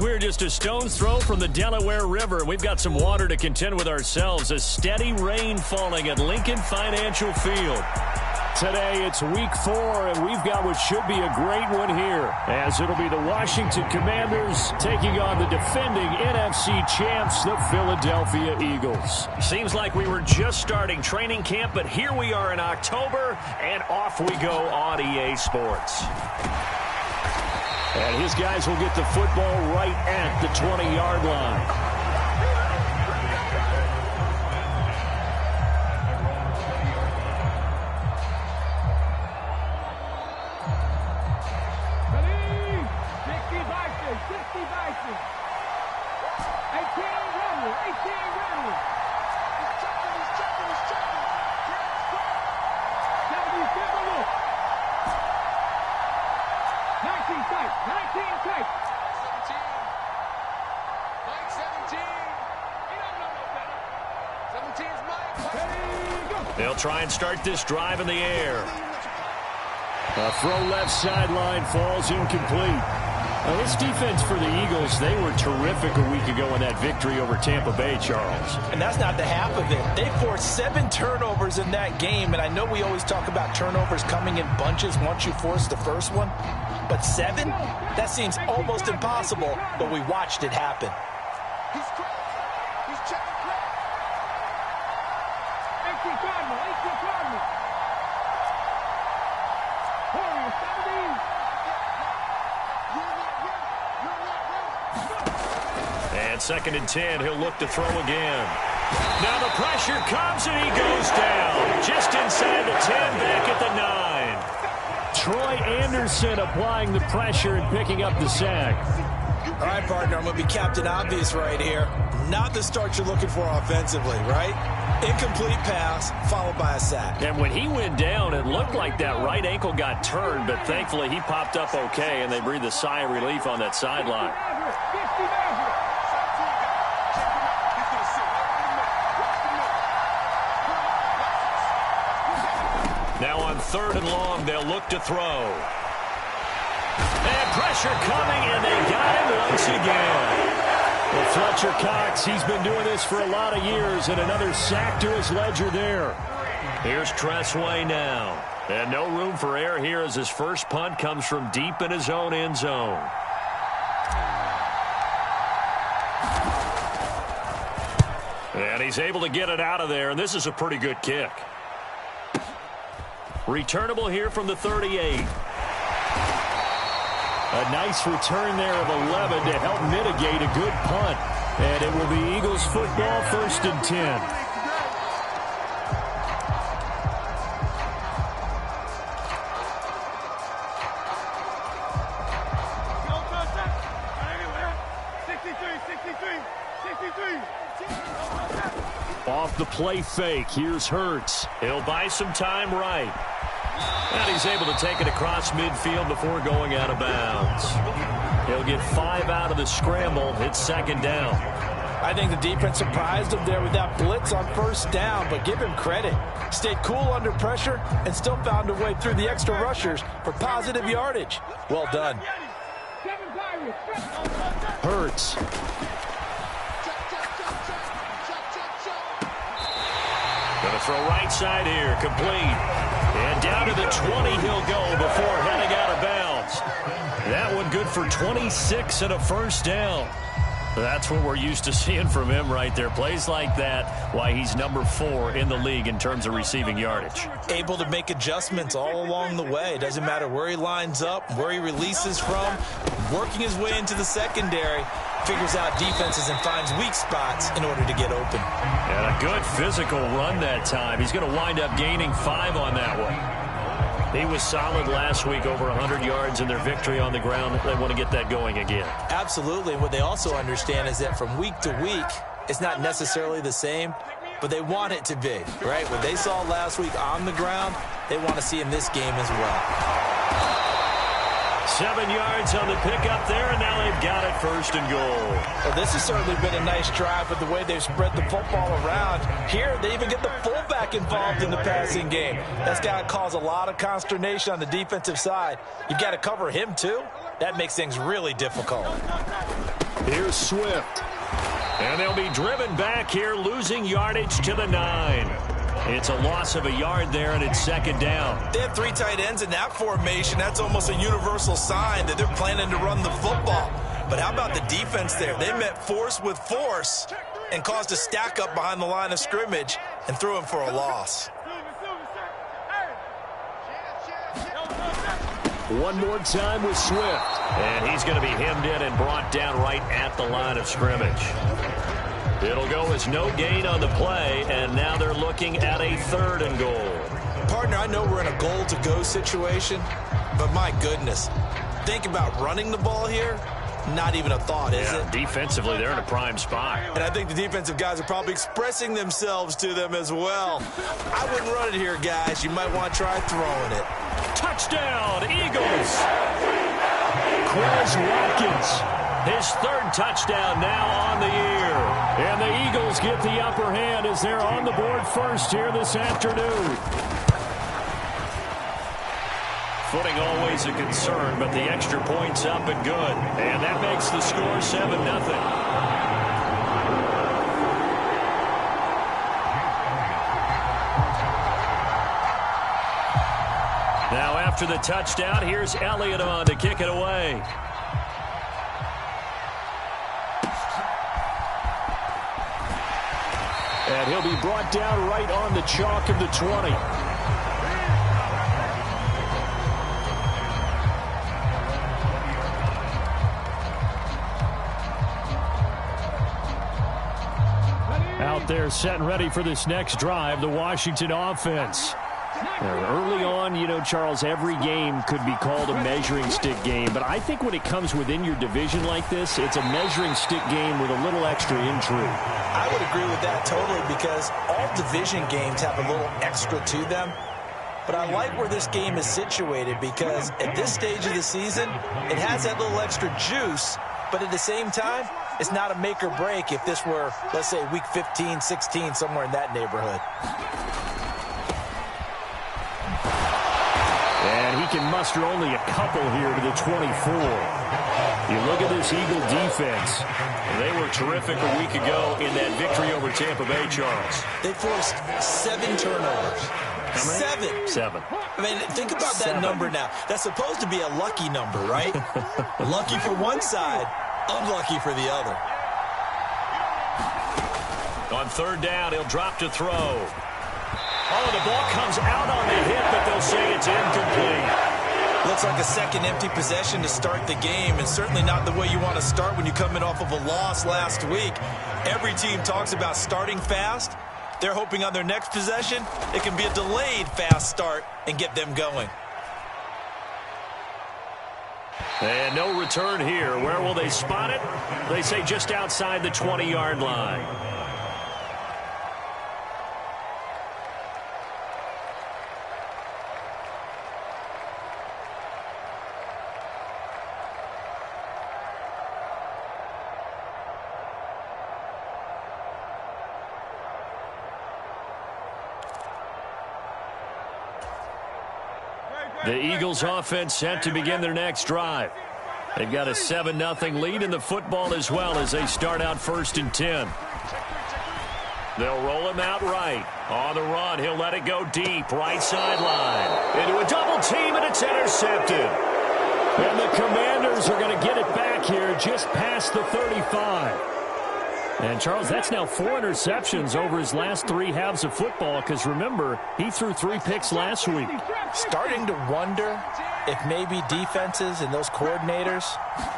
We're just a stone's throw from the Delaware River, and we've got some water to contend with ourselves. A steady rain falling at Lincoln Financial Field. Today, it's week 4, and we've got what should be a great one here, as it'll be the Washington Commanders taking on the defending NFC champs, the Philadelphia Eagles. Seems like we were just starting training camp, but here we are in October, and off we go on EA Sports. And his guys will get the football right at the 20-yard line. They'll try and start this drive in the air. A throw left sideline falls incomplete. Now, this defense for the Eagles, they were terrific a week ago in that victory over Tampa Bay, Charles. And that's not the half of it. They forced 7 turnovers in that game, and I know we always talk about turnovers coming in bunches once you force the first one, but 7? That seems almost impossible, but we watched it happen. He's checking crack. 18 Cardinal. Warriors, 17. And 2nd and 10, he'll look to throw again. Now the pressure comes and he goes down. Just inside the 10, back at the 9. Troy Anderson applying the pressure and picking up the sack. All right, partner, I'm going to be Captain Obvious right here. Not the start you're looking for offensively, right? Incomplete pass, followed by a sack. And when he went down, it looked like that right ankle got turned, but thankfully he popped up okay, and they breathed a sigh of relief on that sideline. Now on 3rd and long, they'll look to throw. And pressure coming, and they got him once again. Well, Fletcher Cox, he's been doing this for a lot of years, and another sack to his ledger there. Here's Tressway now. And no room for error here as his first punt comes from deep in his own end zone. And he's able to get it out of there, and this is a pretty good kick. Returnable here from the 38. A nice return there of 11 to help mitigate a good punt. And it will be Eagles football, 1st and 10. Off the play fake, here's Hurts. He'll buy some time right. And he's able to take it across midfield before going out of bounds. He'll get 5 out of the scramble. It's 2nd down. I think the defense surprised him there with that blitz on 1st down, but give him credit. Stayed cool under pressure and still found a way through the extra rushers for positive yardage. Well done. Hurts. Going to throw right side here, complete. And down to the 20 he'll go before heading out of bounds. That one good for 26 and a 1st down. That's what we're used to seeing from him right there. Plays like that, why he's number 4 in the league in terms of receiving yardage. Able to make adjustments all along the way. Doesn't matter where he lines up, where he releases from. Working his way into the secondary. Figures out defenses and finds weak spots in order to get open. And a good physical run that time. He's going to wind up gaining 5 on that one. He was solid last week, over 100 yards in their victory on the ground. They want to get that going again. Absolutely. What they also understand is that from week to week, it's not necessarily the same, but they want it to be, right? What they saw last week on the ground, they want to see in this game as well. 7 yards on the pickup there, and now they've got it 1st and goal. Well, this has certainly been a nice drive with the way they've spread the football around. Here, they even get the fullback involved in the passing game. That's got to cause a lot of consternation on the defensive side. You've got to cover him, too. That makes things really difficult. Here's Swift. And they'll be driven back here, losing yardage to the 9. It's a loss of a yard there, and it's second down. They have 3 tight ends in that formation. That's almost a universal sign that they're planning to run the football. But how about the defense there? They met force with force and caused a stack up behind the line of scrimmage and threw him for a loss. One more time with Swift. And he's going to be hemmed in and brought down right at the line of scrimmage. It'll go as no gain on the play, and now they're looking at a 3rd and goal. Partner, I know we're in a goal-to-go situation, but my goodness, think about running the ball here. Not even a thought, is it? Defensively, they're in a prime spot. And I think the defensive guys are probably expressing themselves to them as well. I wouldn't run it here, guys. You might want to try throwing it. Touchdown, Eagles! Quez Watkins, his 3rd touchdown now on the year. And the Eagles get the upper hand as they're on the board first here this afternoon. Footing always a concern, but the extra point's up and good. And that makes the score 7-0. Now after the touchdown, here's Elliott on to kick it away. And he'll be brought down right on the chalk of the 20. Out there set and ready for this next drive, the Washington offense. Early on, you know, Charles, every game could be called a measuring stick game. But I think when it comes within your division like this, it's a measuring stick game with a little extra intrigue. I would agree with that totally because all division games have a little extra to them. But I like where this game is situated because at this stage of the season, it has that little extra juice. But at the same time, it's not a make or break if this were, let's say, week 15, 16, somewhere in that neighborhood. And he can muster only a couple here to the 24. You look at this Eagle defense. They were terrific a week ago in that victory over Tampa Bay, Charles. They forced 7 turnovers. How many? 7. I mean, think about that number now. That's supposed to be a lucky number, right? Lucky for one side, unlucky for the other. On 3rd down, he'll drop to throw. Oh, the ball comes out on the hit, but they'll say it's incomplete. Looks like a second empty possession to start the game, and certainly not the way you want to start when you're coming off of a loss last week. Every team talks about starting fast. They're hoping on their next possession, it can be a delayed fast start and get them going. And no return here. Where will they spot it? They say just outside the 20-yard line. The Eagles offense set to begin their next drive. They've got a 7-0 lead in the football as well as they start out 1st and 10. They'll roll him out right. On the run, he'll let it go deep, right sideline. Into a double team, and it's intercepted. And the Commanders are going to get it back here just past the 35. And, Charles, that's now 4 interceptions over his last 3 halves of football because, remember, he threw 3 picks last week. Starting to wonder if maybe defenses and those coordinators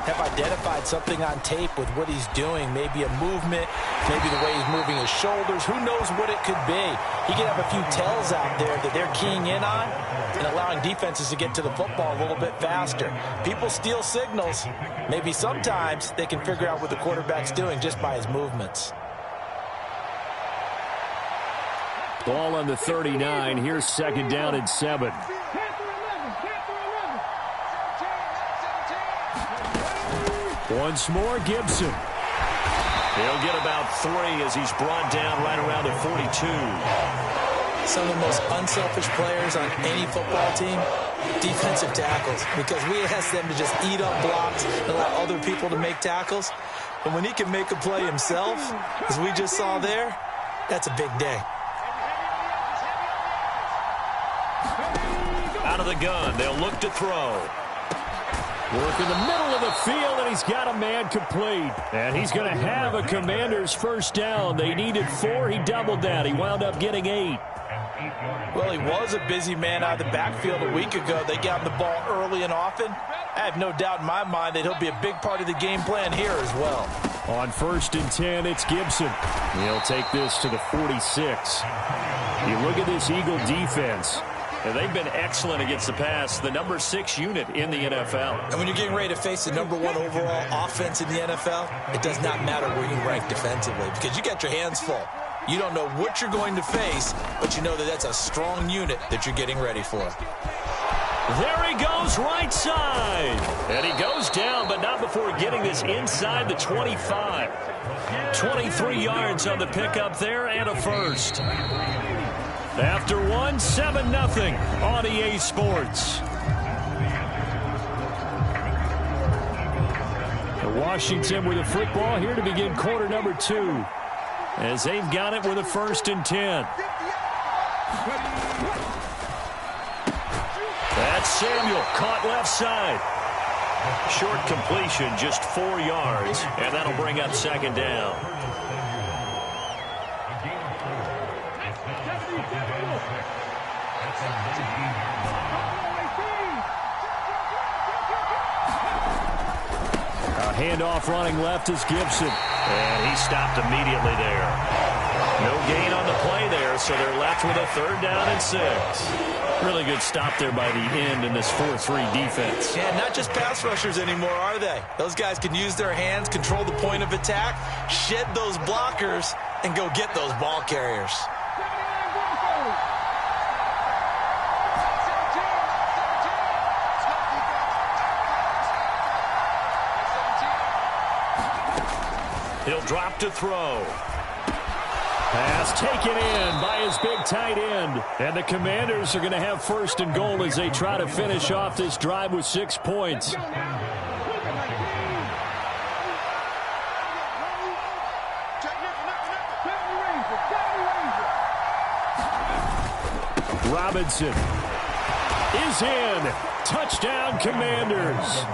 have identified something on tape with what he's doing. Maybe a movement, maybe the way he's moving his shoulders. Who knows what it could be? He could have a few tells out there that they're keying in on and allowing defenses to get to the football a little bit faster. People steal signals. Maybe sometimes they can figure out what the quarterback's doing just by his movements. Ball on the 39. Here's 2nd down and 7. Once more, Gibson. He'll get about 3 as he's brought down right around the 42. Some of the most unselfish players on any football team, defensive tackles, because we ask them to just eat up blocks and allow other people to make tackles. And when he can make a play himself, as we just saw there, that's a big day. Out of the gun, they'll look to throw. Work in the middle of the field, and he's got a man complete. And he's going to have a Commanders first down. They needed 4. He doubled that. He wound up getting 8. Well, he was a busy man out of the backfield a week ago. They got him the ball early and often. I have no doubt in my mind that he'll be a big part of the game plan here as well. On 1st and 10, it's Gibson. He'll take this to the 46. You look at this Eagle defense. And they've been excellent against the pass, the number 6 unit in the NFL. And when you're getting ready to face the number 1 overall offense in the NFL, it does not matter where you rank defensively because you got your hands full. You don't know what you're going to face, but you know that that's a strong unit that you're getting ready for. There he goes, right side. And he goes down, but not before getting this inside the 25. 23 yards on the pickup there and a first. After 1, 7-0 on EA Sports. Washington with the football here to begin quarter number 2. As they've got it with a 1st and 10. That's Samuel, caught left side. Short completion, just 4 yards, and that'll bring up 2nd down. Handoff running left is Gibson. And he stopped immediately there. No gain on the play there, so they're left with a 3rd down and 6. Really good stop there by the end in this 4-3 defense. Yeah, not just pass rushers anymore, are they? Those guys can use their hands, control the point of attack, shed those blockers, and go get those ball carriers. He'll drop to throw. Pass taken in by his big tight end. And the Commanders are going to have 1st and goal as they try to finish off this drive with 6 points. Robinson is in. Touchdown, Commanders.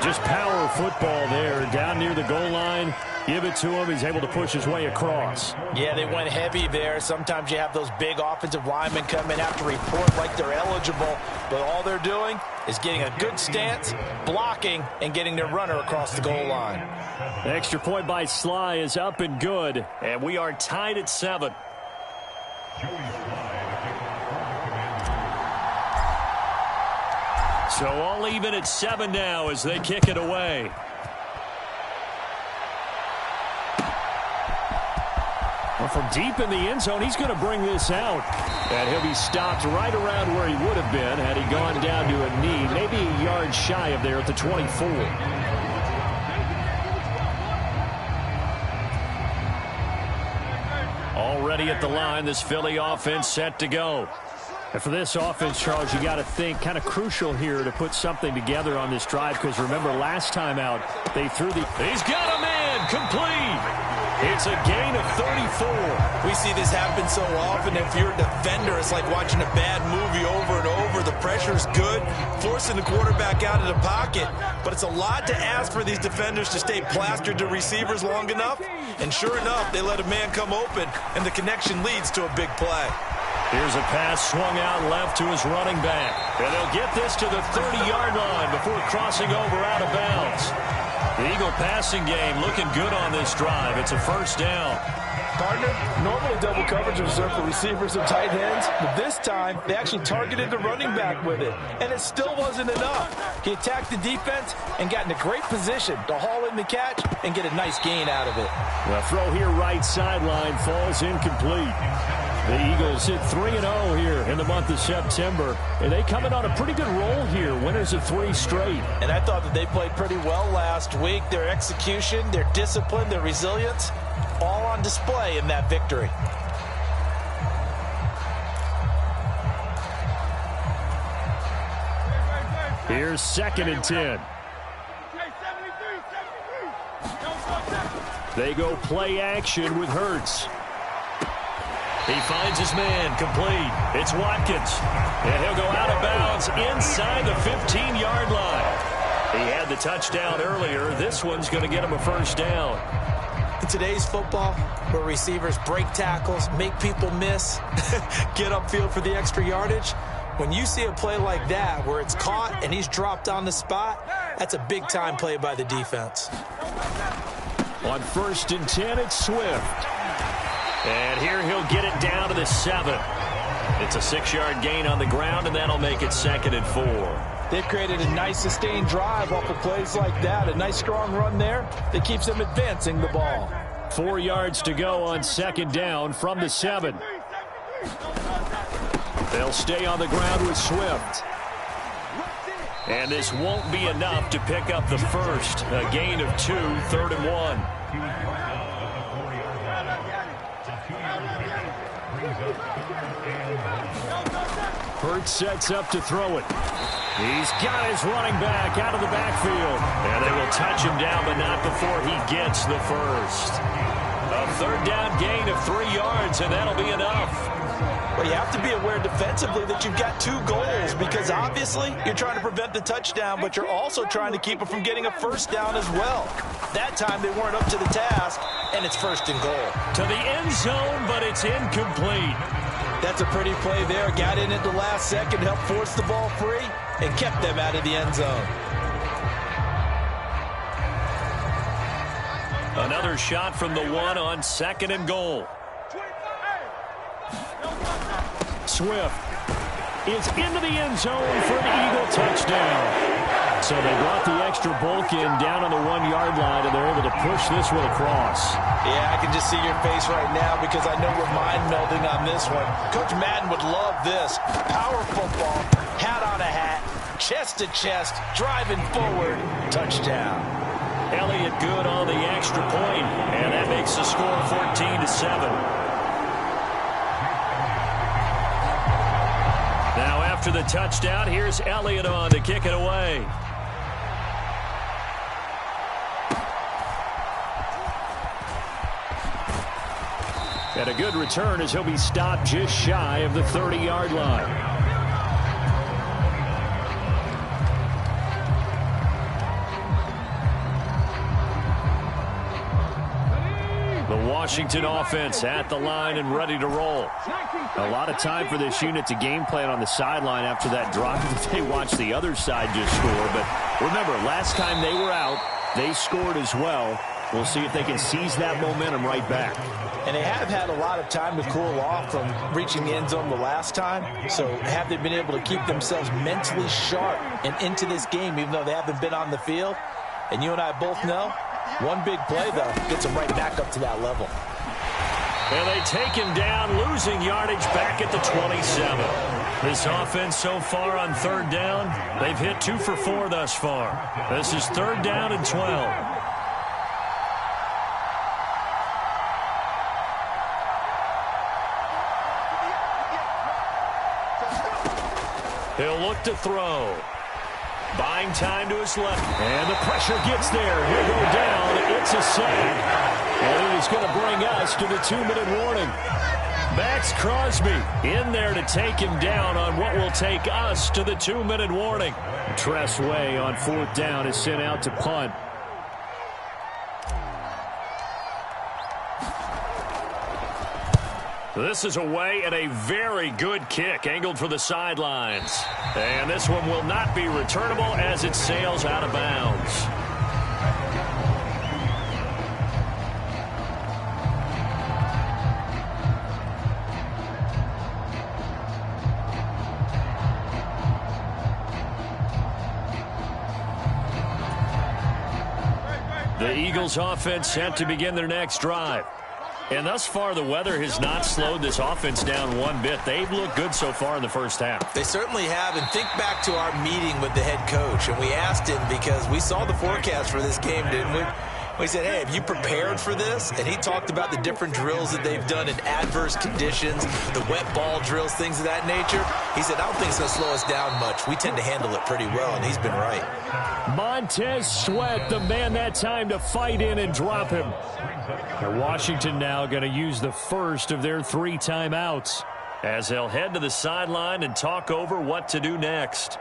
Just power football there down near the goal line. Give it to him. He's able to push his way across. Yeah, they went heavy there. Sometimes you have those big offensive linemen come in, have to report like they're eligible, but all they're doing is getting a good stance, blocking, and getting their runner across the goal line. The extra point by Sly is up and good, and we are tied at 7. So all even at 7 now as they kick it away. Well, from deep in the end zone, he's going to bring this out. And he'll be stopped right around where he would have been had he gone down to a knee, maybe a yard shy of there at the 24. Already at the line, this Philly offense set to go. And for this offense, Charles, you got to think kind of crucial here to put something together on this drive because remember last time out they threw the... He's got a man complete. It's a gain of 34. We see this happen so often. If you're a defender, it's like watching a bad movie over and over. The pressure's good, forcing the quarterback out of the pocket. But it's a lot to ask for these defenders to stay plastered to receivers long enough. And sure enough, they let a man come open, and the connection leads to a big play. Here's a pass swung out left to his running back. And they'll get this to the 30-yard line before crossing over out of bounds. The Eagle passing game looking good on this drive. It's a 1st down. Partner, normally double coverage is reserved for receivers and tight ends, but this time they actually targeted the running back with it, and it still wasn't enough. He attacked the defense and got in a great position to haul in the catch and get a nice gain out of it. The throw here right sideline falls incomplete. The Eagles hit 3-0 here in the month of September, and they come in on a pretty good roll here, winners of 3 straight. And I thought that they played pretty well last week. Their execution, their discipline, their resilience, all on display in that victory. Here's 2nd and 10. They go play action with Hurts. He finds his man, complete. It's Watkins. And he'll go out of bounds inside the 15-yard line. He had the touchdown earlier. This one's going to get him a first down. In today's football, where receivers break tackles, make people miss, get upfield for the extra yardage, when you see a play like that where it's caught and he's dropped on the spot, that's a big-time play by the defense. On 1st and 10, it's Swift. And here he'll get it down to the 7. It's a 6-yard gain on the ground, and that'll make it 2nd and 4. They've created a nice sustained drive off of plays like that. A nice strong run there that keeps them advancing the ball. 4 yards to go on 2nd down from the 7. They'll stay on the ground with Swift. And this won't be enough to pick up the first. A gain of 2, 3rd and 1. Hurts sets up to throw it. He's got his running back out of the backfield. And they will touch him down, but not before he gets the first. A 3rd down gain of 3 yards, and that'll be enough. Well, you have to be aware defensively that you've got 2 goals, because obviously you're trying to prevent the touchdown, but you're also trying to keep it from getting a first down as well. That time they weren't up to the task, and it's 1st and goal. To the end zone, but it's incomplete. That's a pretty play there. Got in at the last second, helped force the ball free, and kept them out of the end zone. Another shot from the 1 on 2nd and goal. Swift is into the end zone for an Eagle touchdown. So they brought the extra bulk in down on the 1-yard line, and they're able to push this one across. Yeah, I can just see your face right now because I know we're mind-melding on this one. Coach Madden would love this. Power football, hat on a hat, chest to chest, driving forward, touchdown. Elliott good on the extra point, and that makes the score 14-7. Now after the touchdown, here's Elliott on to kick it away. And a good return as he'll be stopped just shy of the 30-yard line. The Washington offense at the line and ready to roll. A lot of time for this unit to game plan on the sideline after that drop. They watched the other side just score. But remember, last time they were out, they scored as well. We'll see if they can seize that momentum right back. And they have had a lot of time to cool off from reaching the end zone the last time. So have they been able to keep themselves mentally sharp and into this game, even though they haven't been on the field? And you and I both know, one big play, though, gets them right back up to that level. And they take him down, losing yardage back at the 27. This offense so far on 3rd down, they've hit 2 for 4 thus far. This is 3rd down and 12. He'll look to throw. Buying time to his left. And the pressure gets there. He'll go down. It's a sack. And it is going to bring us to the 2-minute warning. Max Crosby in there to take him down on what will take us to the 2-minute warning. Tress Way on 4th down is sent out to punt. This is away and a very good kick angled for the sidelines. And this one will not be returnable as it sails out of bounds. The Eagles offense set to begin their next drive. And thus far, the weather has not slowed this offense down one bit. They've looked good so far in the first half. They certainly have. And think back to our meeting with the head coach. And we asked him because we saw the forecast for this game, didn't we? He said, hey, have you prepared for this? And he talked about the different drills that they've done in adverse conditions, the wet ball drills, things of that nature. He said, I don't think it's going to slow us down much. We tend to handle it pretty well, and he's been right. Montez Sweat, the man that time to fight in and drop him. And Washington now going to use the first of their 3 timeouts as they'll head to the sideline and talk over what to do next.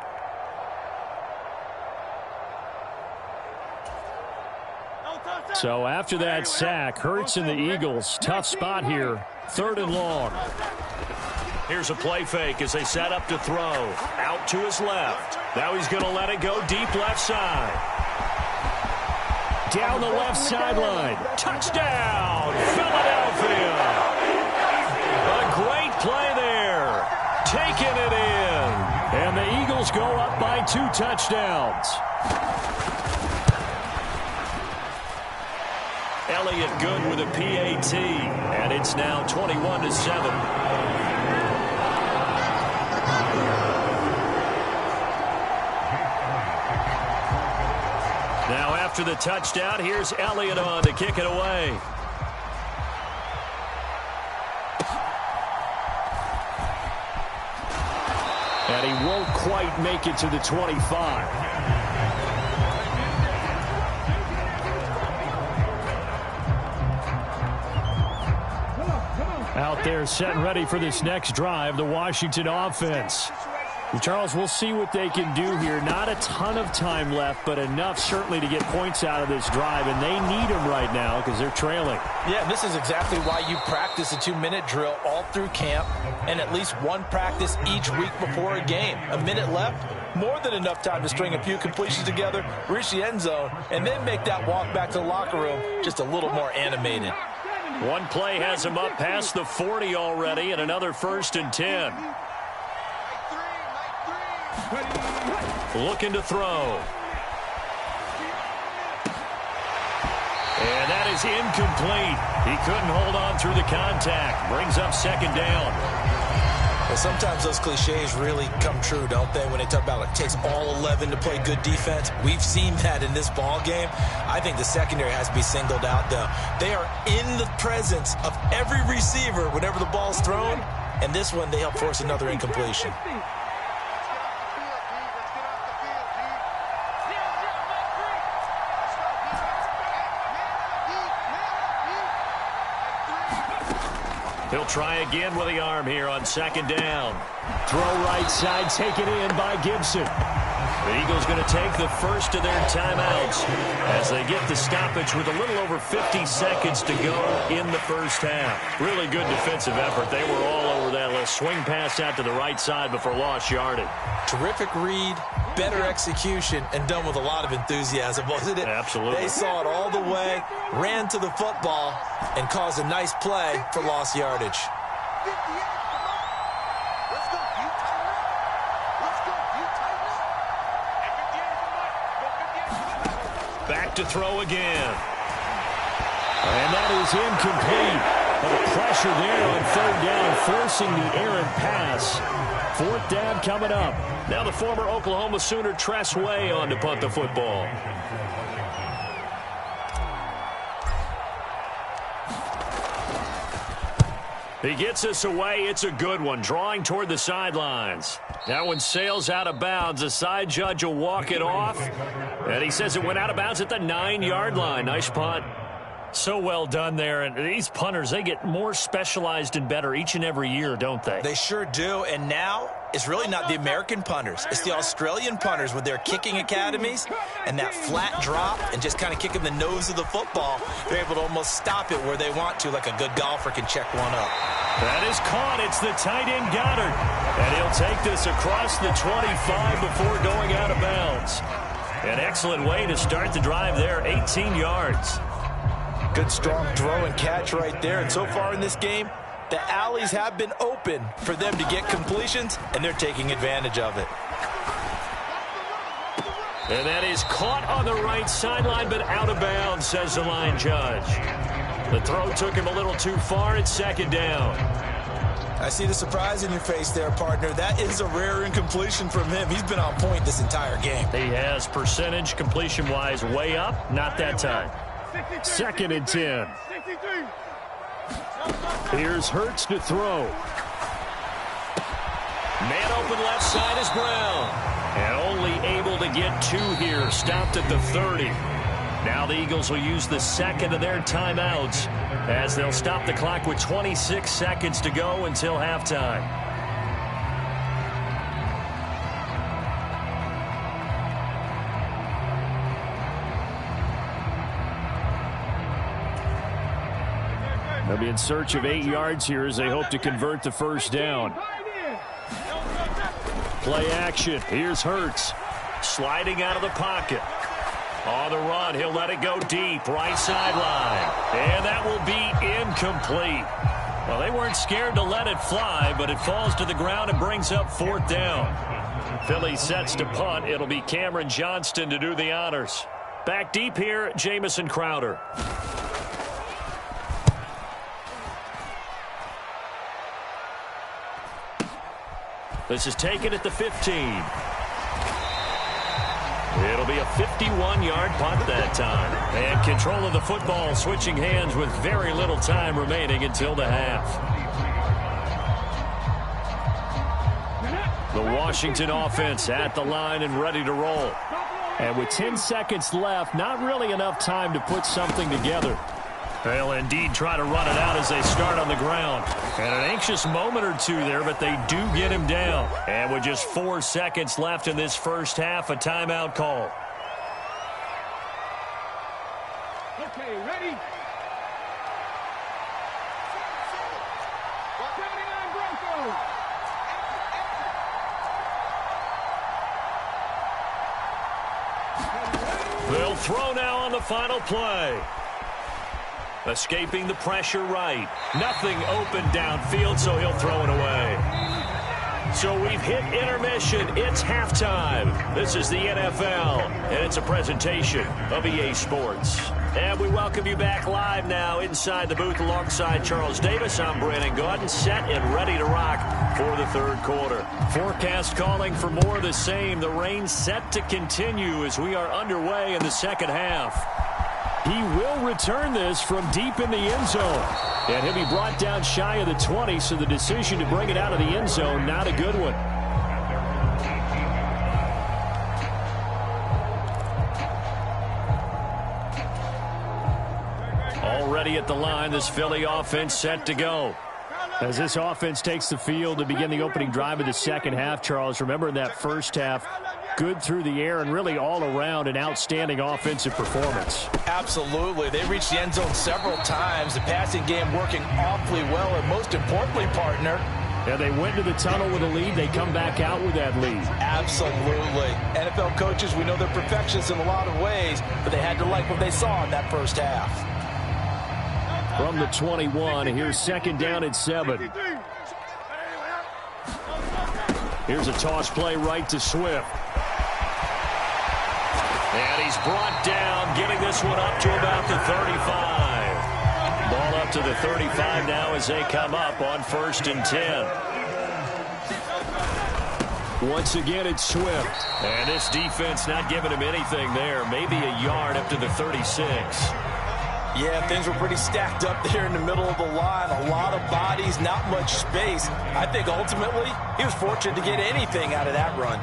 So after that sack, Hurts and the Eagles, tough spot here, 3rd and long. Here's a play fake as they set up to throw. Out to his left. Now he's going to let it go deep left side. Down the left sideline. Touchdown, Philadelphia. A great play there. Taking it in. And the Eagles go up by 2 touchdowns. Elliott good with a PAT, and it's now 21-7. Now after the touchdown, here's Elliott on to kick it away. And he won't quite make it to the 25. Out there set and ready for this next drive, the Washington offense. Charles, we'll see what they can do here. Not a ton of time left, but enough certainly to get points out of this drive, and they need them right now because they're trailing. Yeah, this is exactly why you practice a 2-minute drill all through camp and at least one practice each week before a game. A minute left, more than enough time to string a few completions together, reach the end zone, and then make that walk back to the locker room just a little more animated. One play has him up past the 40 already, and another 1st and 10. Looking to throw. And that is incomplete. He couldn't hold on through the contact. Brings up 2nd down. Well, sometimes those cliches really come true, don't they, when they talk about it takes all 11 to play good defense. We've seen that in this ball game. I think the secondary has to be singled out, though. They are in the presence of every receiver whenever the ball's thrown, and this one they help force another incompletion. He'll try again with the arm here on 2nd down. Throw right side, taken in by Gibson. The Eagles going to take the first of their timeouts as they get the stoppage with a little over 50 seconds to go in the first half. Really good defensive effort. They were all over that little swing pass out to the right side before lost yardage. Terrific read, better execution, and done with a lot of enthusiasm, wasn't it? Absolutely. They saw it all the way, ran to the football, and caused a nice play for lost yardage. Back to throw again. And that is incomplete. The pressure there on 3rd down, forcing the errant pass. 4th down coming up. Now the former Oklahoma Sooner Tress Way on to punt the football. He gets us away. It's a good one. Drawing toward the sidelines. That one sails out of bounds. The side judge will walk it off. And he says it went out of bounds at the 9-yard line. Nice punt. So well done there. And these punters, they get more specialized and better each and every year, don't they? They sure do. And now it's really not the American punters. It's the Australian punters with their kicking academies and that flat drop and just kind of kicking the nose of the football. They're able to almost stop it where they want to, like a good golfer can check one up. That is caught. It's the tight end Goddard. And he'll take this across the 25 before going out of bounds. An excellent way to start the drive there, 18 yards. Good strong throw and catch right there. And so far in this game, the alleys have been open for them to get completions, and they're taking advantage of it. And that is caught on the right sideline, but out of bounds, says the line judge. The throw took him a little too far. It's 2nd down. I see the surprise in your face there, partner. That is a rare incompletion from him. He's been on point this entire game. He has percentage completion-wise way up. Not that time. 2nd and 10. Here's Hurts to throw. Man open left side is Brown. And only able to get 2 here. Stopped at the 30. Now the Eagles will use the second of their timeouts as they'll stop the clock with 26 seconds to go until halftime. They'll be in search of 8 yards here as they hope to convert the first down. Play action. Here's Hurts. Sliding out of the pocket. On the run, he'll let it go deep. Right sideline. And that will be incomplete. Well, they weren't scared to let it fly, but it falls to the ground and brings up 4th down. Philly sets to punt. It'll be Cameron Johnston to do the honors. Back deep here, Jamison Crowder. This is taken at the 15. It'll be a 51-yard punt that time. And control of the football switching hands with very little time remaining until the half. The Washington offense at the line and ready to roll. And with 10 seconds left, not really enough time to put something together. They'll indeed try to run it out as they start on the ground. And an anxious moment or two there, but they do get him down. And with just 4 seconds left in this first half, a timeout call. Okay, ready? 79 Broncos. They'll throw now on the final play. Escaping the pressure right. Nothing open downfield, so he'll throw it away. So we've hit intermission. It's halftime. This is the NFL, and it's a presentation of EA Sports. And we welcome you back live now inside the booth alongside Charles Davis. I'm Brandon Gaudin, set and ready to rock for the third quarter. Forecast calling for more of the same. The rain set to continue as we are underway in the second half. He will return this from deep in the end zone. And he'll be brought down shy of the 20, so the decision to bring it out of the end zone, not a good one. Already at the line, this Philly offense set to go. As this offense takes the field to begin the opening drive of the second half, Charles, remember in that first half, good through the air and really all around an outstanding offensive performance. Absolutely. They reached the end zone several times. The passing game working awfully well, and most importantly, partner, yeah, they went to the tunnel with a lead. They come back out with that lead. Absolutely. NFL coaches, we know they're perfectionists in a lot of ways, but they had to like what they saw in that first half. From the 21, here's 2nd down and 7. Here's a toss play right to Swift. And he's brought down, getting this one up to about the 35. Ball up to the 35 now as they come up on 1st and 10. Once again, it's Swift. And this defense not giving him anything there. Maybe a yard up to the 36. Yeah, things were pretty stacked up there in the middle of the line. A lot of bodies, not much space. I think ultimately he was fortunate to get anything out of that run.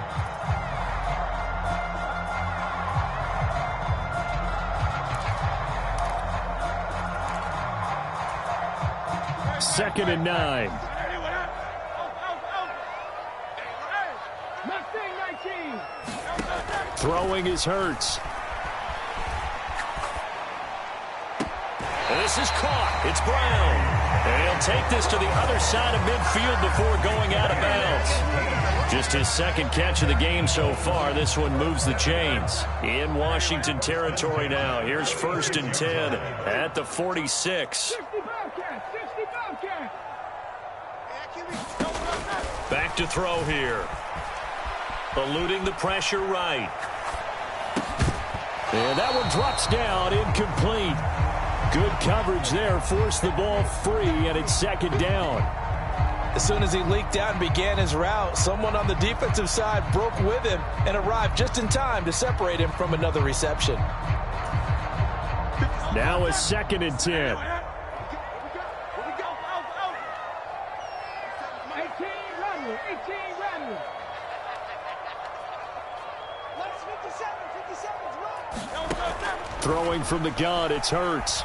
Second and 9. Throwing is Hurts. This is caught. It's Brown. And he'll take this to the other side of midfield before going out of bounds. Just his second catch of the game so far. This one moves the chains. In Washington territory now. Here's 1st and 10 at the 46. Back to throw here. Eluding the pressure right. And that one drops down, incomplete. Good coverage there, forced the ball free, and it's 2nd down. As soon as he leaked out and began his route, someone on the defensive side broke with him and arrived just in time to separate him from another reception. Now a 2nd and 10. Throwing from the gun, it's Hurts.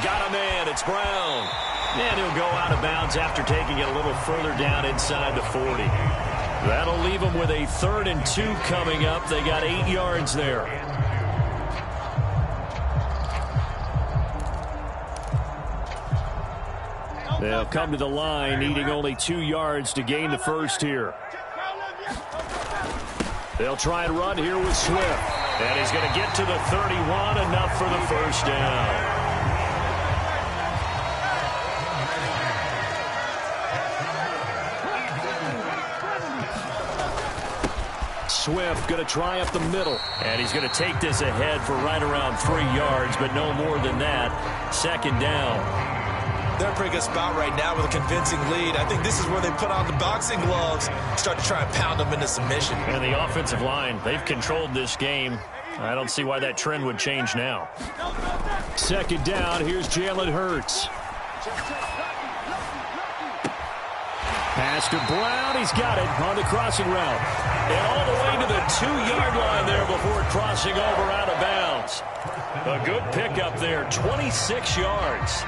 Got a man, it's Brown. And he'll go out of bounds after taking it a little further down inside the 40. That'll leave them with a 3rd and 2 coming up. They got 8 yards there. They'll come to the line, needing only 2 yards to gain the first here. They'll try and run here with Swift. And he's going to get to the 31, enough for the first down. Swift going to try up the middle. And he's going to take this ahead for right around 3 yards, but no more than that. 2nd down. They're in a pretty good spot right now with a convincing lead. I think this is where they put on the boxing gloves, start to try and pound them into submission. And the offensive line, they've controlled this game. I don't see why that trend would change now. 2nd down, here's Jalen Hurts. Pass to Brown, he's got it on the crossing route. And all the way to the 2-yard line there before crossing over out of bounds. A good pickup there, 26 yards.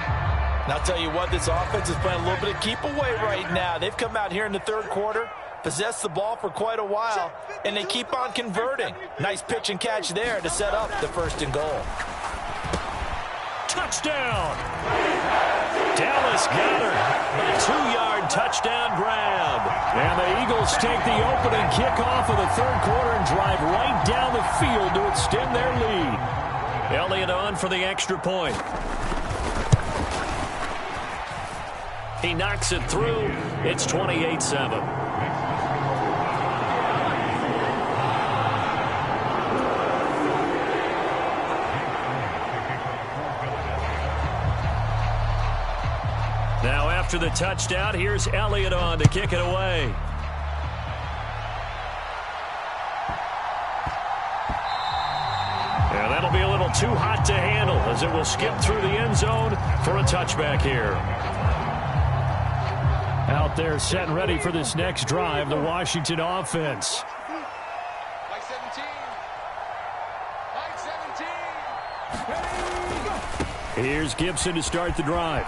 And I'll tell you what, this offense is playing a little bit of keep away right now. They've come out here in the 3rd quarter, possessed the ball for quite a while, and they keep on converting. Nice pitch and catch there to set up the 1st and goal. Touchdown! Dallas Goedert, a 2-yard touchdown grab. And the Eagles take the opening kickoff of the 3rd quarter and drive right down the field to extend their lead. Elliott on for the extra point. He knocks it through. It's 28-7. Now after the touchdown, here's Elliott on to kick it away. And that'll be a little too hot to handle as it will skip through the end zone for a touchback here. Out there set and ready for this next drive, the Washington offense. Like 17. Here's Gibson to start the drive.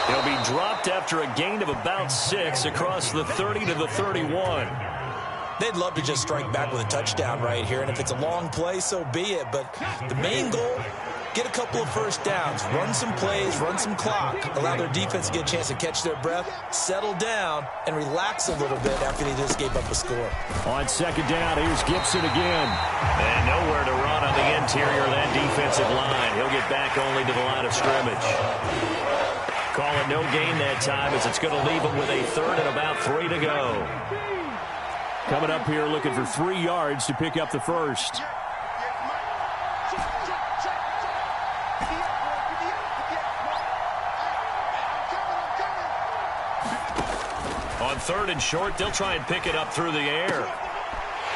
He'll be dropped after a gain of about 6 across the 30 to the 31. They'd love to just strike back with a touchdown right here, and if it's a long play, so be it. But the main goal, get a couple of first downs, run some plays, run some clock, allow their defense to get a chance to catch their breath, settle down, and relax a little bit after they just gave up a score. On 2nd down, here's Gibson again. And nowhere to run on the interior of that defensive line. He'll get back only to the line of scrimmage. Call it no gain that time as it's going to leave him with a 3rd and about 3 to go. Coming up here looking for 3 yards to pick up the first. On 3rd and short, they'll try and pick it up through the air.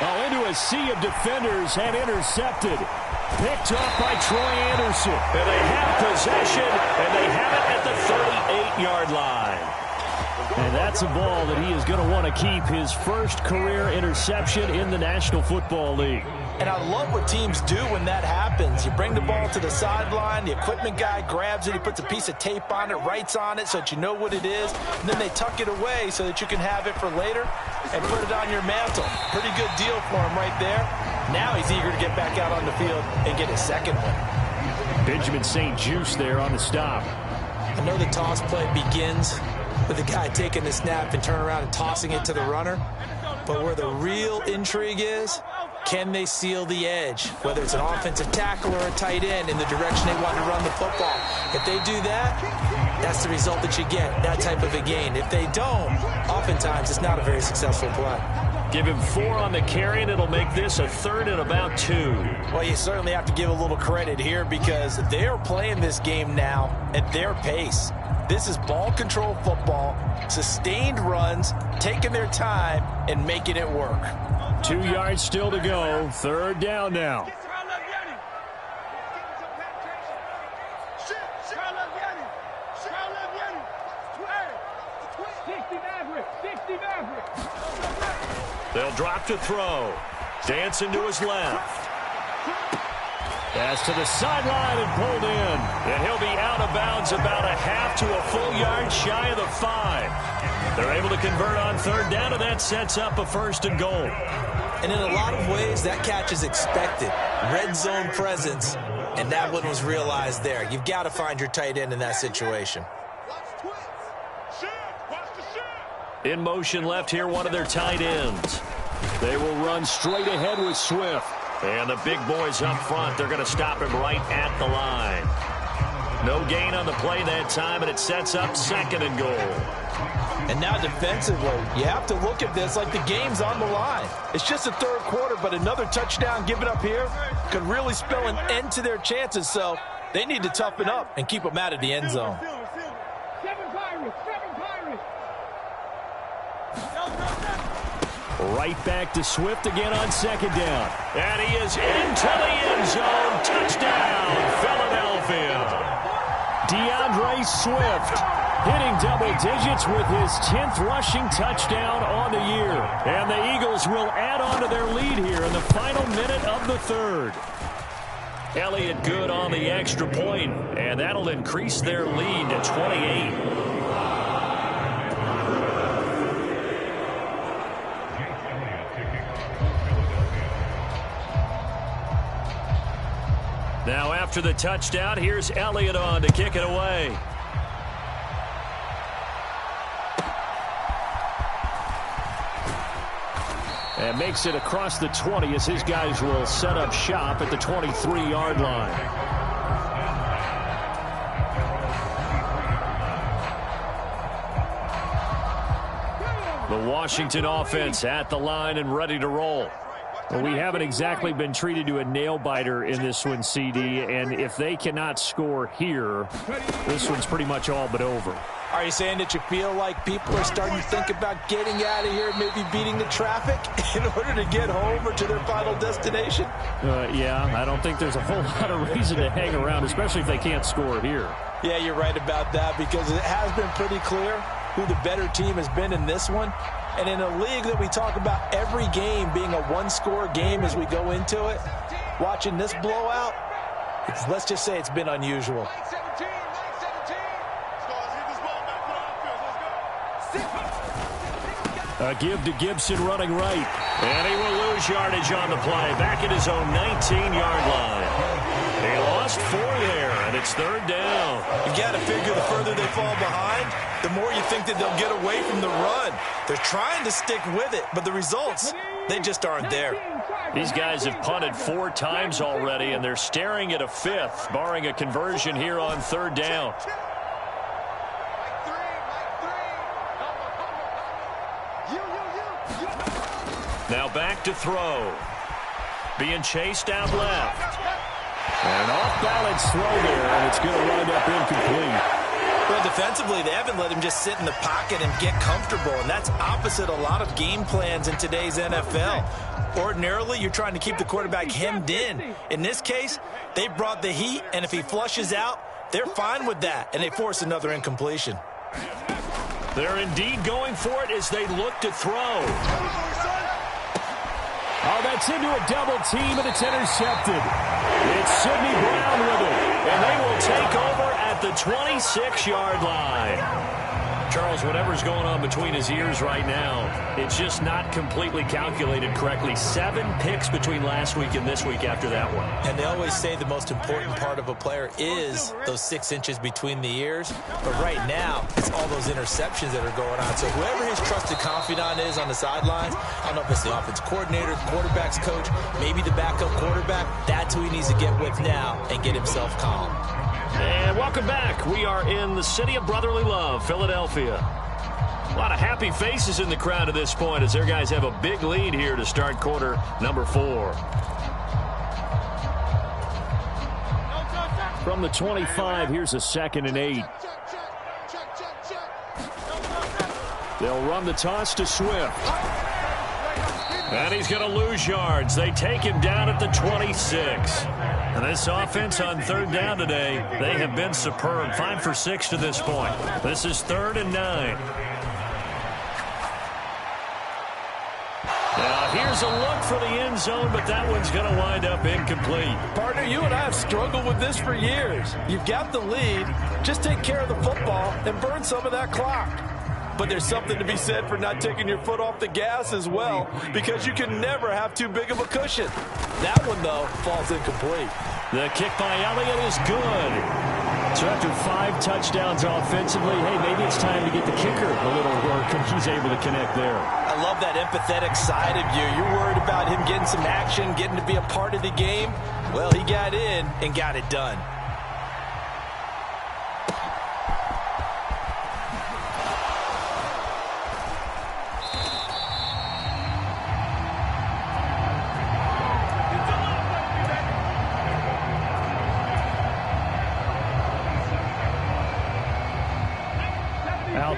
Oh, into a sea of defenders and intercepted. Picked up by Troy Anderson. And they have possession, and they have it at the 38-yard line. And that's a ball that he is going to want to keep, his first career interception in the National Football League. And I love what teams do when that happens. You bring the ball to the sideline, the equipment guy grabs it, he puts a piece of tape on it, writes on it so that you know what it is, and then they tuck it away so that you can have it for later and put it on your mantle. Pretty good deal for him right there. Now he's eager to get back out on the field and get his 2nd one. Benjamin St. Juste there on the stop. I know the toss play begins with the guy taking the snap and turning around and tossing it to the runner. But where the real intrigue is, can they seal the edge? Whether it's an offensive tackle or a tight end in the direction they want to run the football. If they do that, that's the result that you get, that type of a gain. If they don't, oftentimes it's not a very successful play. Give him 4 on the carry, and it'll make this a 3rd and about 2. Well, you certainly have to give a little credit here because they are playing this game now at their pace. This is ball control football, sustained runs, taking their time, and making it work. 2 yards still to go. 3rd down now. They'll drop to throw. Dancing to his left. Pass to the sideline and pulled in. And he'll be out of bounds about a half to a full yard shy of the 5. They're able to convert on third down, and that sets up a 1st and goal. And in a lot of ways, that catch is expected. Red zone presence, and that one was realized there. You've got to find your tight end in that situation. In motion left here, one of their tight ends. They will run straight ahead with Swift. And the big boys up front, they're going to stop him right at the line. No gain on the play that time, and it sets up 2nd and goal. And now defensively, you have to look at this like the game's on the line. It's just the 3rd quarter, but another touchdown given up here could really spell an end to their chances. So they need to toughen up and keep them out of the end zone. Right back to Swift again on 2nd down. And he is into the end zone. Touchdown, Philadelphia. DeAndre Swift hitting double digits with his 10th rushing touchdown on the year. And the Eagles will add on to their lead here in the final minute of the 3rd. Elliott good on the extra point, and that'll increase their lead to 28. Now after the touchdown, here's Elliott on to kick it away. And makes it across the 20 as his guys will set up shop at the 23-yard line. The Washington offense at the line and ready to roll. Well, we haven't exactly been treated to a nail-biter in this one, CD, and if they cannot score here, this one's pretty much all but over. Are you saying that you feel like people are starting to think about getting out of here, maybe beating the traffic in order to get home or to their final destination? Yeah, I don't think there's a whole lot of reason to hang around, especially if they can't score here. Yeah, you're right about that, because it has been pretty clear who the better team has been in this one. And in a league that we talk about every game being a one-score game as we go into it, watching this blowout, let's just say it's been unusual. A give to Gibson running right. And he will lose yardage on the play. Back at his own 19-yard line. He lost 4 there, and it's 3rd down. You've got to figure the further they fall behind, the more you think that they'll get away from the run. They're trying to stick with it, but the results, they just aren't there. These guys have punted 4 times already, and they're staring at a 5th, barring a conversion here on 3rd down. Now back to throw. Being chased out left. And an off-balance throw there, and it's going to wind up incomplete. Well, defensively, they haven't let him just sit in the pocket and get comfortable, and that's opposite a lot of game plans in today's NFL. Ordinarily, you're trying to keep the quarterback hemmed in. In this case, they brought the heat, and if he flushes out, they're fine with that, and they force another incompletion. They're indeed going for it as they look to throw. Oh, that's into a double team, and it's intercepted. It's Sidney Brown with it, and they will take over at the 26-yard line. Charles, whatever's going on between his ears right now, it's just not completely calculated correctly. 7 picks between last week and this week after that one. And they always say the most important part of a player is those 6 inches between the ears. But right now, it's all those interceptions that are going on. So whoever his trusted confidant is on the sidelines, I don't know if it's the offense coordinator, the quarterback's coach, maybe the backup quarterback, that's who he needs to get with now and get himself calm. And welcome back. We are in the city of brotherly love, Philadelphia. A lot of happy faces in the crowd at this point as their guys have a big lead here to start quarter number 4. From the 25, here's a 2nd and 8. They'll run the toss to Swift. And he's going to lose yards. They take him down at the 26. And this offense on 3rd down today, they have been superb. 5 for 6 to this point. This is 3rd and 9. Now here's a look for the end zone, but that one's going to wind up incomplete. Partner, you and I have struggled with this for years. You've got the lead. Just take care of the football and burn some of that clock. But there's something to be said for not taking your foot off the gas as well, because you can never have too big of a cushion. That one, though, falls incomplete. The kick by Elliott is good. So after 5 touchdowns offensively, hey, maybe it's time to get the kicker a little work, and he's able to connect there. I love that empathetic side of you. You're worried about him getting some action, getting to be a part of the game. Well, he got in and got it done.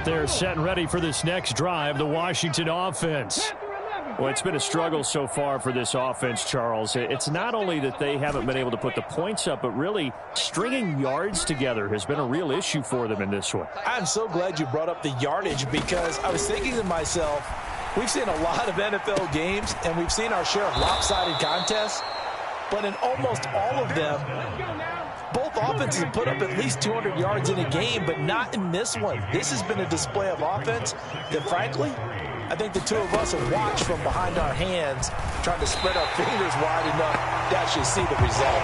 They're set and ready for this next drive, the Washington offense. Well, it's been a struggle so far for this offense, Charles. It's not only that they haven't been able to put the points up, but really stringing yards together has been a real issue for them in this one. I'm so glad you brought up the yardage, because I was thinking to myself, we've seen a lot of NFL games, and we've seen our share of lopsided contests, but in almost all of them, both offenses have put up at least 200 yards in a game, but not in this one. This has been a display of offense that, frankly, I think the two of us have watched from behind our hands, trying to spread our fingers wide enough to actually see the result.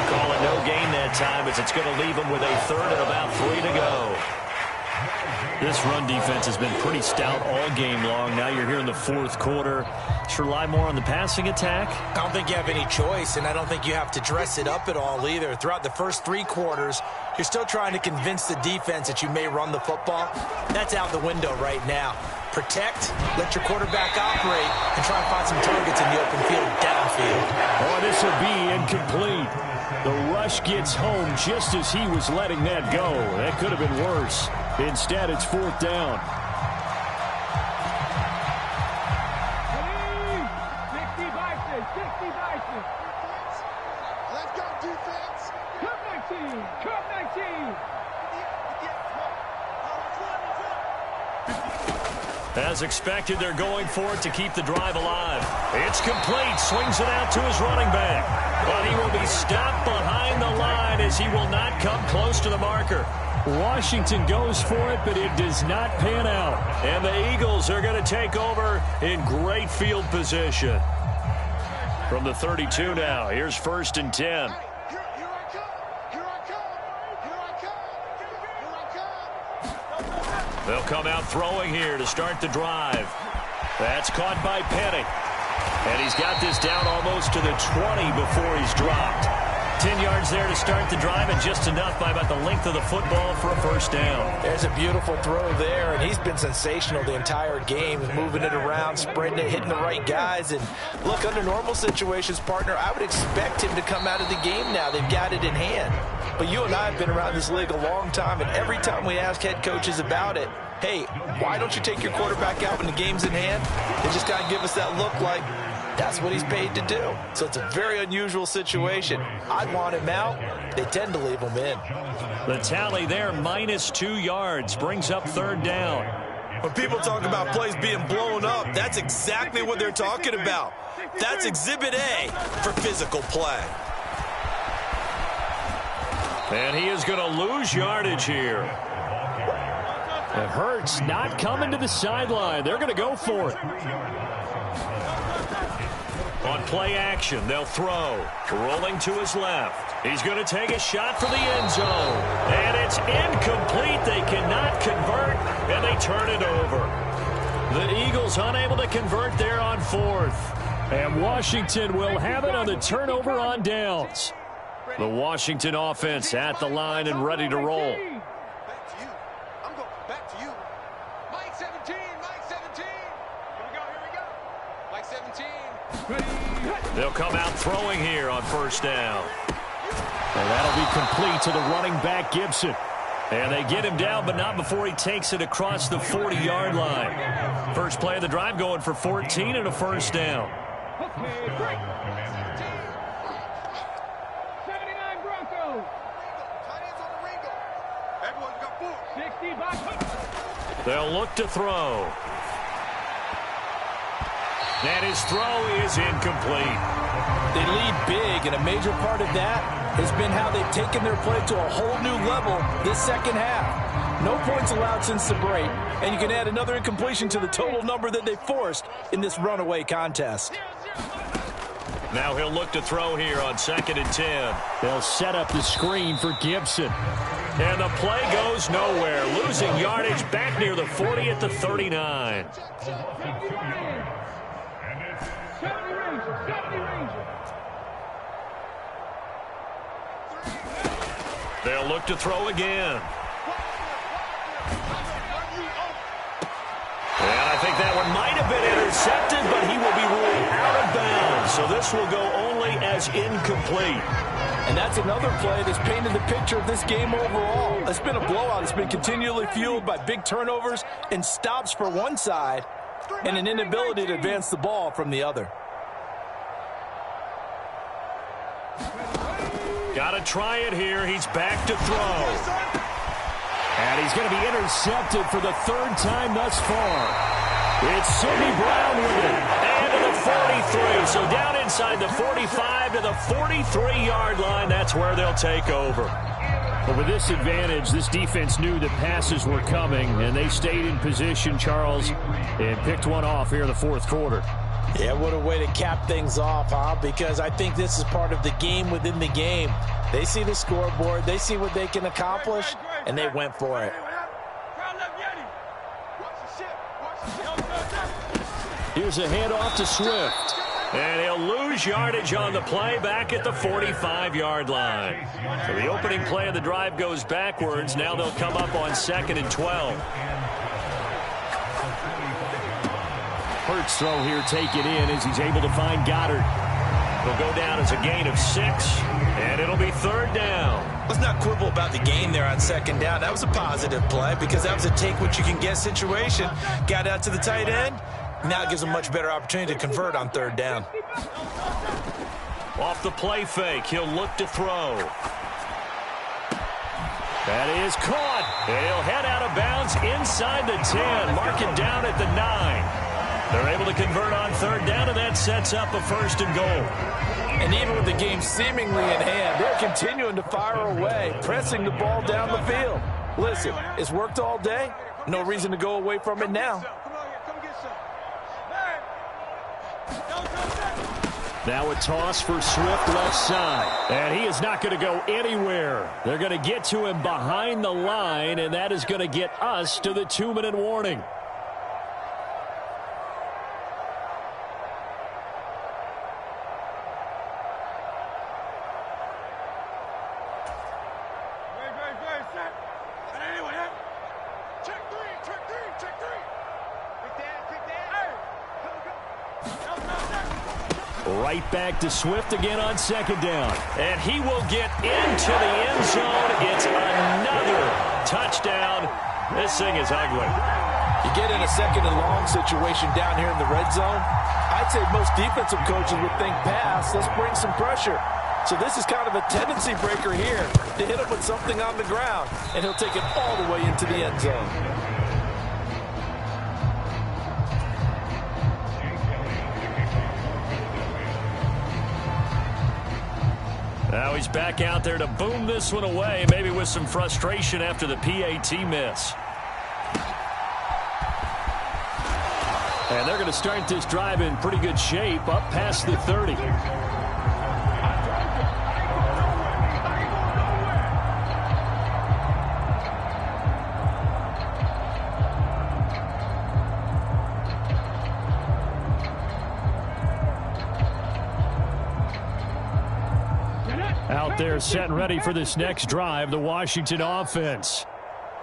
Call it no gain that time, as it's going to leave them with a third and about 3 to go. This run defense has been pretty stout all game long. Now you're here in the fourth quarter. Just rely more on the passing attack. I don't think you have any choice, and I don't think you have to dress it up at all either. Throughout the first 3 quarters, you're still trying to convince the defense that you may run the football. That's out the window right now. Protect, let your quarterback operate, and try and find some targets in the open field downfield. Oh, this will be incomplete. The rush gets home just as he was letting that go. That could have been worse. Instead, it's 4th down. Let's go, defense. Chuck927's. As expected, they're going for it to keep the drive alive. It's complete. Swings it out to his running back. But he will be stopped behind the line, as he will not come close to the marker. Washington goes for it, but it does not pan out. And the Eagles are going to take over in great field position. From the 32 now, here's 1st and 10. They'll come out throwing here to start the drive. That's caught by Penny. And he's got this down almost to the 20 before he's dropped. 10 yards there to start the drive, and just enough by about the length of the football for a 1st down. There's a beautiful throw there, and he's been sensational the entire game, moving it around, spreading it, hitting the right guys. And look, under normal situations, partner, I would expect him to come out of the game now. They've got it in hand. But you and I have been around this league a long time, and every time we ask head coaches about it, hey, why don't you take your quarterback out when the game's in hand? They just kind of give us that look like, that's what he's paid to do. So it's a very unusual situation. I'd want him out. They tend to leave him in. The tally there, -2 yards, brings up 3rd down. When people talk about plays being blown up, that's exactly what they're talking about. That's Exhibit A for physical play. And he is going to lose yardage here. It hurts not coming to the sideline. They're going to go for it. On play action, they'll throw. Rolling to his left. He's going to take a shot for the end zone. And it's incomplete. They cannot convert, and they turn it over. The Eagles unable to convert there on 4th. And Washington will have it on the turnover on downs. The Washington offense at the line and ready to roll. Back to you. I'm going back to you. Mike 17. Here we go. Mike 17. They'll come out throwing here on 1st down. And that'll be complete to the running back, Gibson. And they get him down, but not before he takes it across the 40-yard line. First play of the drive going for 14 and a 1st down. They'll look to throw. And his throw is incomplete. They lead big, and a major part of that has been how they've taken their play to a whole new level this second half. No points allowed since the break, and you can add another incompletion to the total number that they forced in this runaway contest. Now he'll look to throw here on 2nd and 10. They'll set up the screen for Gibson. And the play goes nowhere, losing yardage back near the 40 at the 39. They'll look to throw again. And I think that one might have been intercepted, but he will be ruled out of bounds. So this will go only as incomplete. And that's another play that's painted the picture of this game overall. It's been a blowout. It's been continually fueled by big turnovers and stops for one side and an inability to advance the ball from the other. Got to try it here. He's back to throw. And he's going to be intercepted for the 3rd time thus far. It's Sidney Brown with it. And to the 43. So down inside the 45 to the 43-yard line. That's where they'll take over. But with this advantage, this defense knew that passes were coming, and they stayed in position, Charles, and picked one off here in the 4th quarter. Yeah, what a way to cap things off, huh? Because I think this is part of the game within the game. They see the scoreboard, they see what they can accomplish, and they went for it. Here's a handoff to Swift. And he'll lose yardage on the play back at the 45-yard line. So the opening play of the drive goes backwards. Now they'll come up on 2nd and 12. Hurts throw here taken in as he's able to find Goddard. He'll go down as a gain of 6, and it'll be 3rd down. Let's not quibble about the gain there on 2nd down. That was a positive play because that was a take-what-you-can-get situation. Got out to the tight end. Now it gives them a much better opportunity to convert on 3rd down. Off the play fake, he'll look to throw. That is caught. He'll head out of bounds inside the 10. Mark it down at the 9. They're able to convert on 3rd down, and that sets up a 1st and goal. And even with the game seemingly in hand, they're continuing to fire away, pressing the ball down the field. Listen, it's worked all day. No reason to go away from it now. Now a toss for Swift left side. And he is not going to go anywhere. They're going to get to him behind the line, and that is going to get us to the 2-minute warning. Right back to Swift again on 2nd down. And he will get into the end zone. It's another touchdown. This thing is ugly. You get in a 2nd and long situation down here in the red zone. I'd say most defensive coaches would think pass. Let's bring some pressure. So this is kind of a tendency breaker here to hit him with something on the ground. And he'll take it all the way into the end zone. Now he's back out there to boom this one away, maybe with some frustration after the PAT miss. And they're going to start this drive in pretty good shape, up past the 30. Out there set and ready for this next drive, the Washington offense.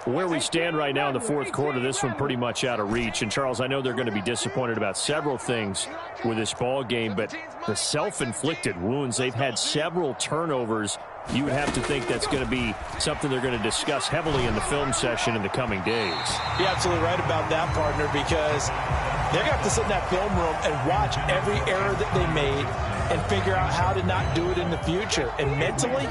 Where we stand right now in the 4th quarter, this one pretty much out of reach. And, Charles, I know they're going to be disappointed about several things with this ball game, but the self-inflicted wounds, they've had several turnovers. You would have to think that's going to be something they're going to discuss heavily in the film session in the coming days. You're absolutely right about that, partner, because they're going to have to sit in that film room and watch every error that they made, and figure out how to not do it in the future. And mentally,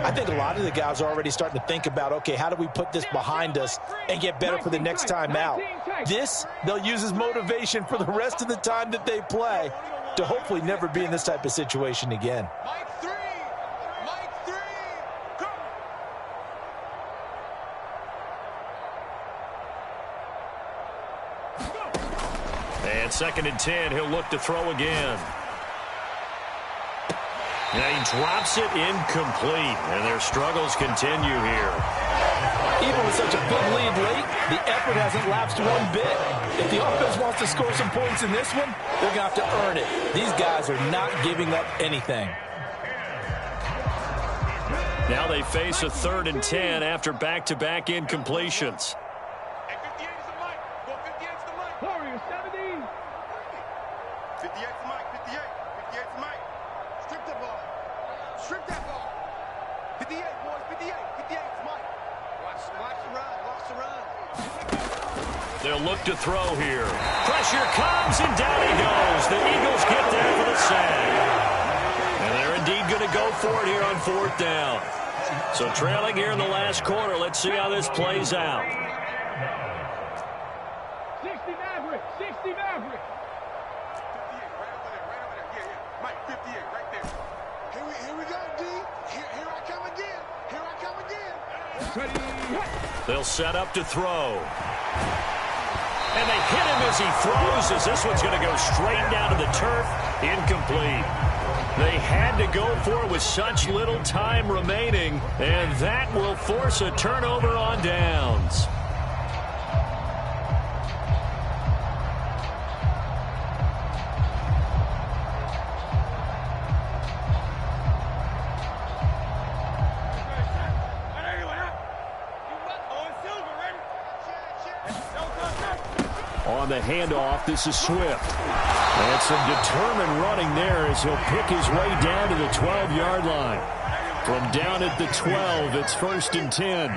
I think a lot of the guys are already starting to think about, okay, how do we put this behind us and get better for the next time out? This, they'll use as motivation for the rest of the time that they play to hopefully never be in this type of situation again. And 2nd and 10, he'll look to throw again. Now he drops it incomplete, and their struggles continue here. Even with such a big lead late, the effort hasn't lapsed one bit. If the offense wants to score some points in this one, they're going to have to earn it. These guys are not giving up anything. Now they face a 3rd and 10 after back-to-back incompletions. They'll look to throw here. Pressure comes, and down he goes. The Eagles get there for the sack. And they're indeed going to go for it here on 4th down. So trailing here in the last quarter. Let's see how this plays out. 60 Maverick, 60 Maverick. 58, right over there, right over there. Yeah. Mike, 58, right there. Here we go, D. Here I come again. Here I come again. They'll set up to throw. And they hit him as he throws, as this one's going to go straight down to the turf. Incomplete. They had to go for it with such little time remaining, and that will force a turnover on downs. On the handoff, this is Swift. And some determined running there as he'll pick his way down to the 12-yard line. From down at the 12, it's 1st and 10.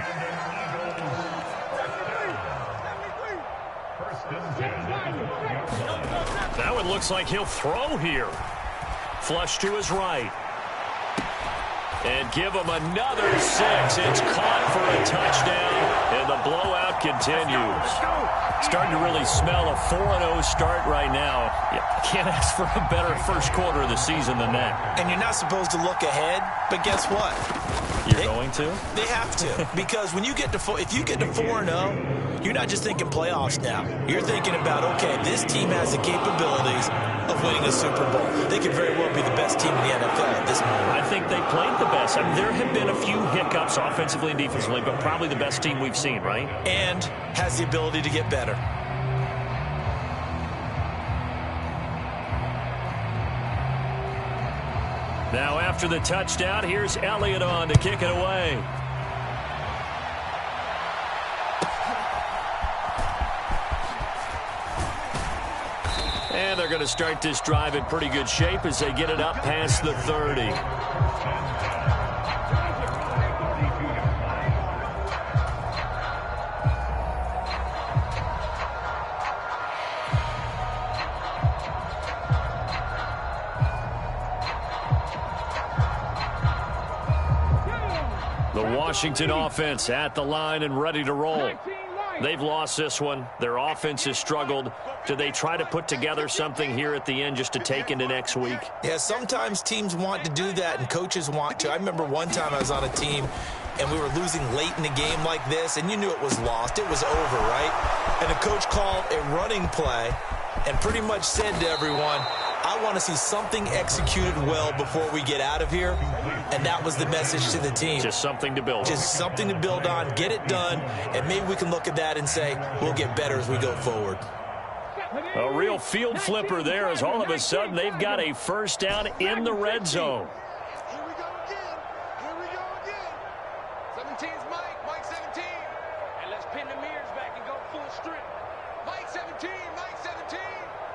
That one looks like he'll throw here. Flush to his right. And give him another 6. It's caught for a touchdown, and the blowout continues. Starting to really smell a 4-0 start right now. You can't ask for a better first quarter of the season than that. And you're not supposed to look ahead, but guess what? You're going to? They have to, because when you get to if you get to 4-0, you're not just thinking playoffs now. You're thinking about, okay, this team has the capabilities of winning a Super Bowl. They could very well be the best team in the NFL at this moment. I think they played the best. I mean, there have been a few hiccups offensively and defensively, but probably the best team we've seen, right? And has the ability to get better. Now after the touchdown, here's Elliott on to kick it away. And they're going to start this drive in pretty good shape as they get it up past the 30. The Washington offense at the line and ready to roll. They've lost this one. Their offense has struggled. Do they try to put together something here at the end just to take into next week? Yeah, sometimes teams want to do that and coaches want to. I remember one time I was on a team and we were losing late in the game like this, and you knew it was lost. It was over, right? And the coach called a running play and pretty much said to everyone, I want to see something executed well before we get out of here. And that was the message to the team. Just something to build on. Just something to build on, get it done, and maybe we can look at that and say, we'll get better as we go forward. A real field flipper there as all of a sudden they've got a first down in the red zone. Here we go again. Here we go again. 17's Mike. Mike 17. And let's pin the mirrors back and go full strip. Mike 17. Mike 17.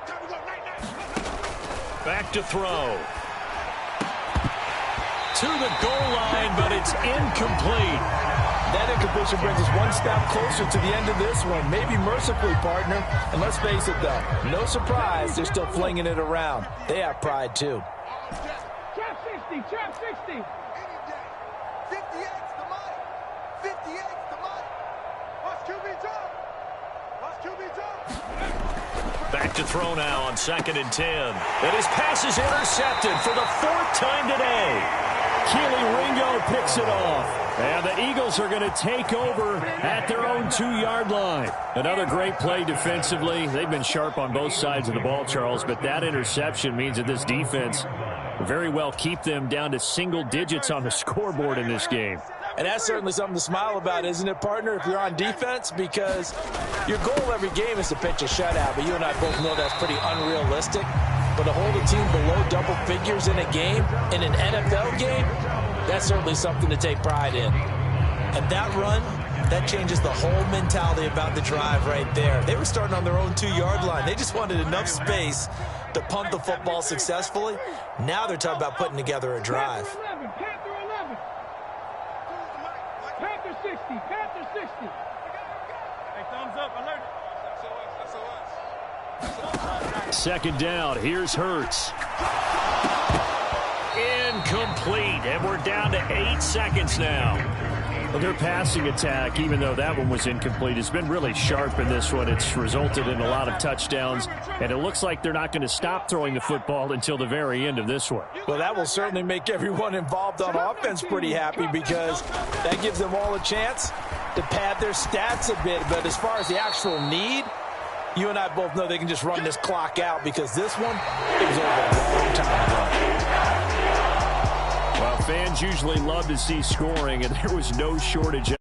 Time to go right now. Back to throw. To the goal line, but it's incomplete. That incompletion brings us one step closer to the end of this one. Maybe mercifully, partner. And let's face it, though, no surprise, they're still flinging it around. They have pride, too. Chuck 60. Any day. 58's the money. 58's the money. Watch QB jump. Watch QB jump. Back to throw now on 2nd and 10. And his pass is intercepted for the 4th time today. Keely Ringo picks it off. And the Eagles are going to take over at their own 2-yard line. Another great play defensively. They've been sharp on both sides of the ball, Charles, but that interception means that this defense will very well keep them down to single digits on the scoreboard in this game. And that's certainly something to smile about, isn't it, partner, if you're on defense? Because your goal every game is to pitch a shutout, but you and I both know that's pretty unrealistic. But to hold a team below double figures in a game, in an NFL game, that's certainly something to take pride in. And that run, that changes the whole mentality about the drive right there. They were starting on their own 2-yard line. They just wanted enough space to punt the football successfully. Now they're talking about putting together a drive. Panther 11. Panther 60. Panther 60. Hey, thumbs up. Alert. Second down. Here's Hurts. Incomplete. And we're down to 8 seconds now. Well, their passing attack, even though that one was incomplete, has been really sharp in this one. It's resulted in a lot of touchdowns, and it looks like they're not going to stop throwing the football until the very end of this one. Well, that will certainly make everyone involved on offense pretty happy, because that gives them all a chance to pad their stats a bit. But as far as the actual need, you and I both know they can just run this clock out, because this one, it was over a long time ago. Well, fans usually love to see scoring, and there was no shortage of